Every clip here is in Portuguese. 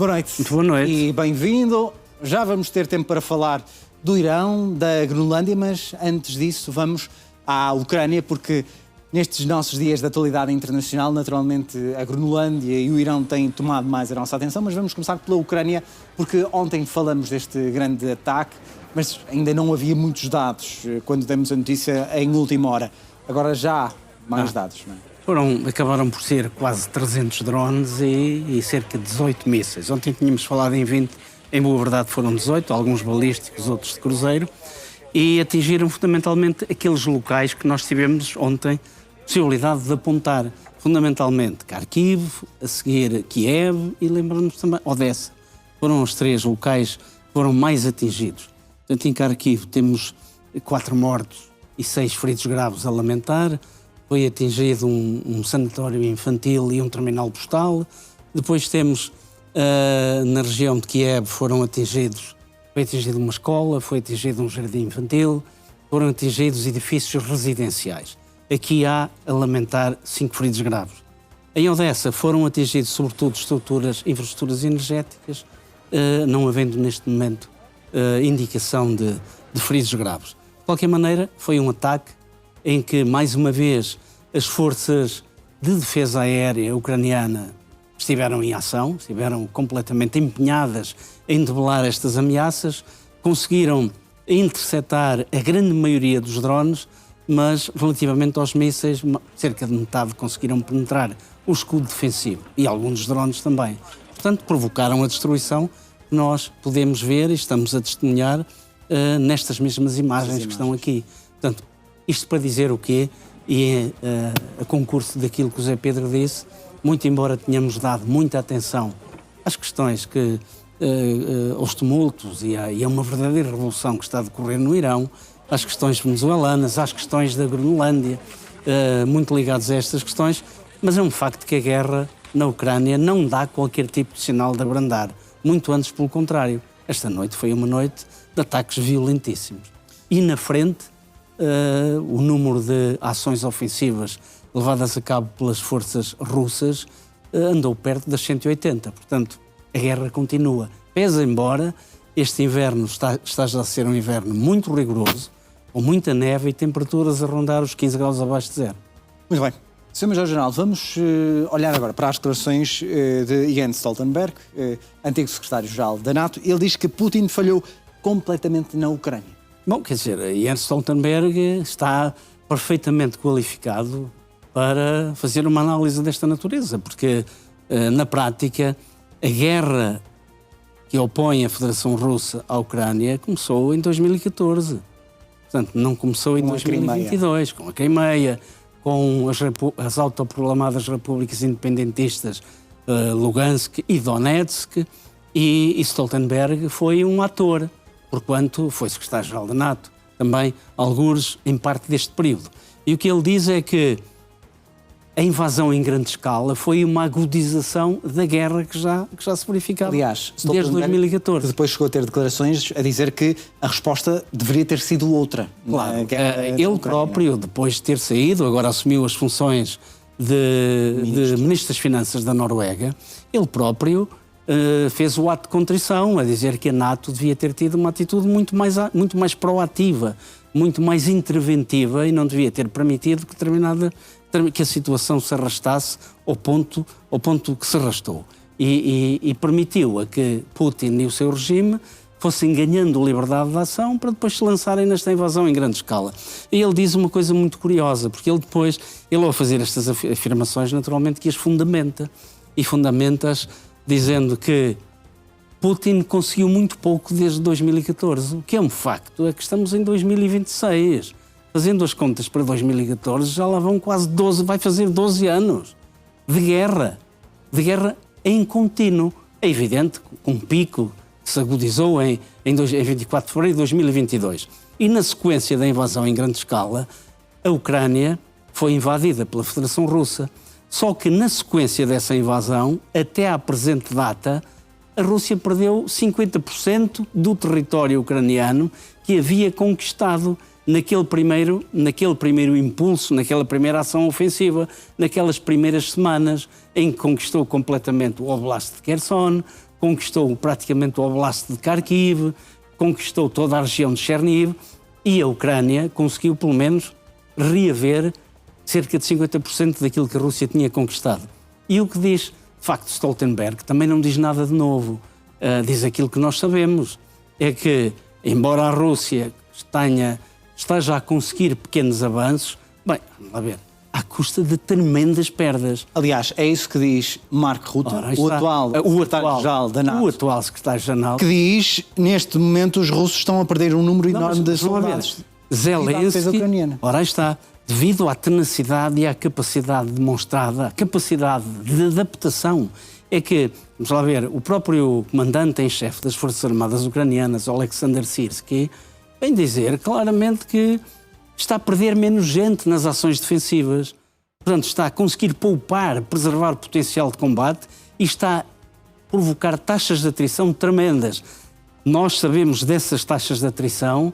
Boa noite. Muito boa noite. E bem-vindo. Já vamos ter tempo para falar do Irão, da Groenlândia, mas antes disso vamos à Ucrânia, porque nestes nossos dias de atualidade internacional, naturalmente a Groenlândia e o Irão têm tomado mais a nossa atenção, mas vamos começar pela Ucrânia, porque ontem falamos deste grande ataque, mas ainda não havia muitos dados quando demos a notícia em última hora. Agora já há mais dados, não é? Acabaram por ser quase 300 drones e cerca de 18 mísseis. Ontem tínhamos falado em 20, em boa verdade foram 18, alguns balísticos, outros de cruzeiro, e atingiram fundamentalmente aqueles locais que nós tivemos ontem possibilidade de apontar, fundamentalmente Kharkiv, a seguir Kiev e lembramos também Odessa. Foram os 3 locais que foram mais atingidos. Portanto, em Kharkiv temos 4 mortos e 6 feridos graves a lamentar. Foi atingido um sanatório infantil e um terminal postal. Depois temos, na região de Kiev, foi atingida uma escola, foi atingido um jardim infantil, foram atingidos edifícios residenciais. Aqui há a lamentar 5 feridos graves. Em Odessa foram atingidos, sobretudo, infraestruturas energéticas, não havendo neste momento indicação de feridos graves. De qualquer maneira, foi um ataque em que, mais uma vez, as forças de defesa aérea ucraniana estiveram em ação, estiveram completamente empenhadas em debelar estas ameaças, conseguiram interceptar a grande maioria dos drones, mas relativamente aos mísseis, cerca de metade conseguiram penetrar o escudo defensivo e alguns dos drones também. Portanto, provocaram a destruição que nós podemos ver e estamos a testemunhar nestas mesmas imagens que estão aqui. Portanto, isto para dizer o quê? E é a concurso daquilo que o Zé Pedro disse, muito embora tenhamos dado muita atenção às questões aos tumultos e a uma verdadeira revolução que está a decorrer no Irão, às questões venezuelanas, às questões da Groenlândia, muito ligados a estas questões, mas é um facto que a guerra na Ucrânia não dá qualquer tipo de sinal de abrandar, muito antes pelo contrário. Esta noite foi uma noite de ataques violentíssimos. E na frente, o número de ações ofensivas levadas a cabo pelas forças russas andou perto das 180. Portanto, a guerra continua. Pese embora este inverno está já a ser um inverno muito rigoroso, com muita neve e temperaturas a rondar os 15 graus abaixo de zero. Muito bem. Sr. Major-General, vamos olhar agora para as declarações de Jens Stoltenberg, antigo secretário-geral da NATO. Ele diz que Putin falhou completamente na Ucrânia. Bom, quer dizer, Jens Stoltenberg está perfeitamente qualificado para fazer uma análise desta natureza, porque, na prática, a guerra que opõe a Federação Russa à Ucrânia começou em 2014. Portanto, não começou em 2022, com a Crimeia, com as autoproclamadas repúblicas independentistas Lugansk e Donetsk, e Stoltenberg foi um ator, porquanto foi secretário-geral da NATO, também algures em parte deste período. E o que ele diz é que a invasão em grande escala foi uma agudização da guerra que já se verificava. Aliás, desde 2014. Depois chegou a ter declarações a dizer que a resposta deveria ter sido outra. Claro, ele próprio, depois de ter saído, agora assumiu as funções de Ministro das Finanças da Noruega, ele próprio fez o ato de contrição, a dizer que a NATO devia ter tido uma atitude muito mais proativa, muito mais interventiva e não devia ter permitido que a situação se arrastasse ao ponto que se arrastou. E permitiu a que Putin e o seu regime fossem ganhando liberdade de ação para depois se lançarem nesta invasão em grande escala. E ele diz uma coisa muito curiosa, porque ele ao fazer estas afirmações, naturalmente que as fundamenta. E fundamenta-as dizendo que Putin conseguiu muito pouco desde 2014. O que é um facto é que estamos em 2026. Fazendo as contas para 2014, já lá vão quase 12, vai fazer 12 anos de guerra em contínuo. É evidente, com um pico que se agudizou em 24 de fevereiro de 2022. E na sequência da invasão em grande escala, a Ucrânia foi invadida pela Federação Russa. Só que na sequência dessa invasão, até à presente data, a Rússia perdeu 50% do território ucraniano que havia conquistado naquele primeiro impulso, naquela primeira ação ofensiva, naquelas primeiras semanas em que conquistou completamente o Oblast de Kherson, conquistou praticamente o Oblast de Kharkiv, conquistou toda a região de Chernihiv, e a Ucrânia conseguiu, pelo menos, reaver cerca de 50% daquilo que a Rússia tinha conquistado. E o que diz, de facto, Stoltenberg também não diz nada de novo. Diz aquilo que nós sabemos, é que, embora a Rússia esteja a conseguir pequenos avanços, bem, vamos lá ver, à custa de tremendas perdas. Aliás, é isso que diz Mark Rutte, o atual secretário-geral da NATO. O atual secretário-geral. Que diz, neste momento, os russos estão a perder um número enorme de soldados. Zelensky, ora aí está, devido à tenacidade e à capacidade demonstrada, a capacidade de adaptação, é que, vamos lá ver, o próprio comandante-em-chefe das Forças Armadas Ucranianas, Oleksandr Syrskyi, vem dizer claramente que está a perder menos gente nas ações defensivas. Portanto, está a conseguir poupar, preservar o potencial de combate e está a provocar taxas de atrição tremendas. Nós sabemos dessas taxas de atrição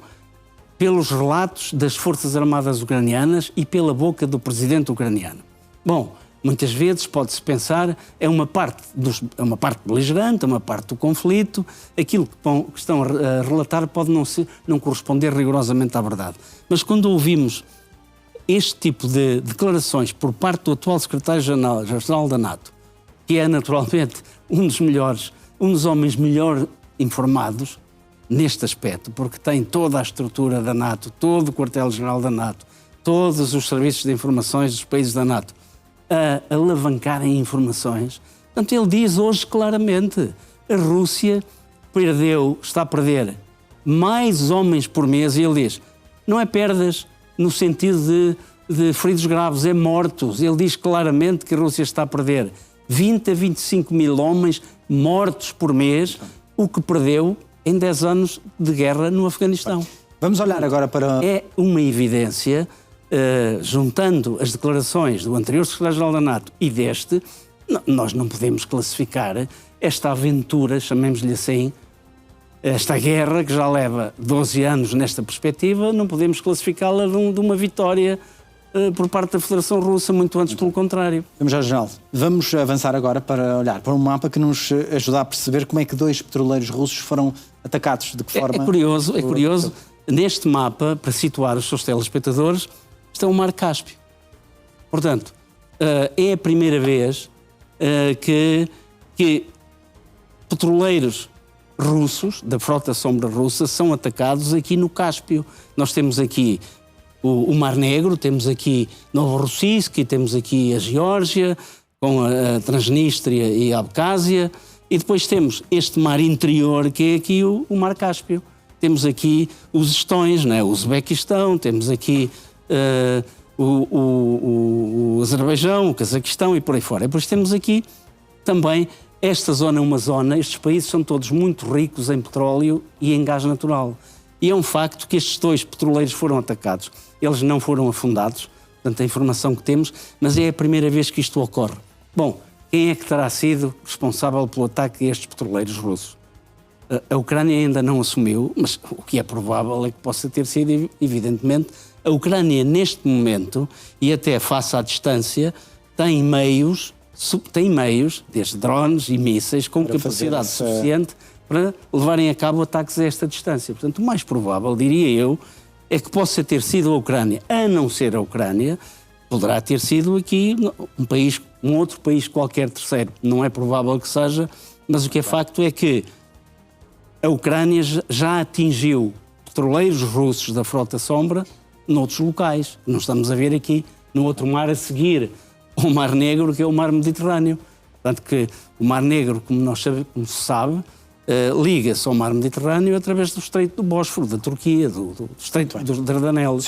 pelos relatos das Forças Armadas Ucranianas e pela boca do presidente ucraniano. Bom, muitas vezes pode-se pensar é uma parte beligerante, é uma parte do conflito, aquilo que estão a relatar pode não corresponder rigorosamente à verdade. Mas quando ouvimos este tipo de declarações por parte do atual secretário-geral da NATO, que é naturalmente um dos homens melhor informados neste aspecto, porque tem toda a estrutura da NATO, todo o quartel-general da NATO, todos os serviços de informações dos países da NATO, a alavancarem informações. Portanto, ele diz hoje claramente, a Rússia está a perder mais homens por mês, e ele diz, não é perdas no sentido de feridos graves, é mortos. Ele diz claramente que a Rússia está a perder 20 a 25 mil homens mortos por mês, o que perdeu em 10 anos de guerra no Afeganistão. Vamos olhar agora para... É uma evidência, juntando as declarações do anterior secretário-geral da NATO e deste, nós não podemos classificar esta aventura, chamemos-lhe assim, esta guerra que já leva 12 anos nesta perspectiva, não podemos classificá-la de uma vitória por parte da Federação Russa, muito antes pelo contrário. General, vamos avançar agora para olhar para um mapa que nos ajuda a perceber como é que 2 petroleiros russos foram atacados, de que forma... É curioso, neste mapa, para situar os seus telespectadores, está o Mar Cáspio. Portanto, é a primeira vez que petroleiros russos, da frota sombra russa, são atacados aqui no Cáspio. Nós temos aqui o Mar Negro, temos aqui Novorossiysk, temos aqui a Geórgia, com a Transnistria e a Abcásia, e depois temos este mar interior, que é aqui o Mar Cáspio. Temos aqui os Estões, né? O Uzbequistão, temos aqui o Azerbaijão, o Cazaquistão e por aí fora. E depois temos aqui também esta zona, estes países são todos muito ricos em petróleo e em gás natural. E é um facto que estes 2 petroleiros foram atacados. Eles não foram afundados, portanto, a informação que temos, mas é a primeira vez que isto ocorre. Bom, quem é que terá sido responsável pelo ataque a estes petroleiros russos? A Ucrânia ainda não assumiu, mas o que é provável é que possa ter sido, evidentemente, a Ucrânia neste momento, e até face à distância, tem meios, desde drones e mísseis, com capacidade suficiente para levarem a cabo ataques a esta distância. Portanto, o mais provável, diria eu, é que possa ter sido a Ucrânia. A não ser a Ucrânia, poderá ter sido aqui um outro país qualquer terceiro. Não é provável que seja, mas o que é facto é que a Ucrânia já atingiu petroleiros russos da frota sombra noutros locais. Não estamos a ver aqui no outro mar a seguir ao Mar Negro, que é o Mar Mediterrâneo. Portanto, que o Mar Negro, como se sabe, liga-se ao Mar Mediterrâneo através do Estreito do Bósforo, da Turquia, do Estreito dos Dardanelos.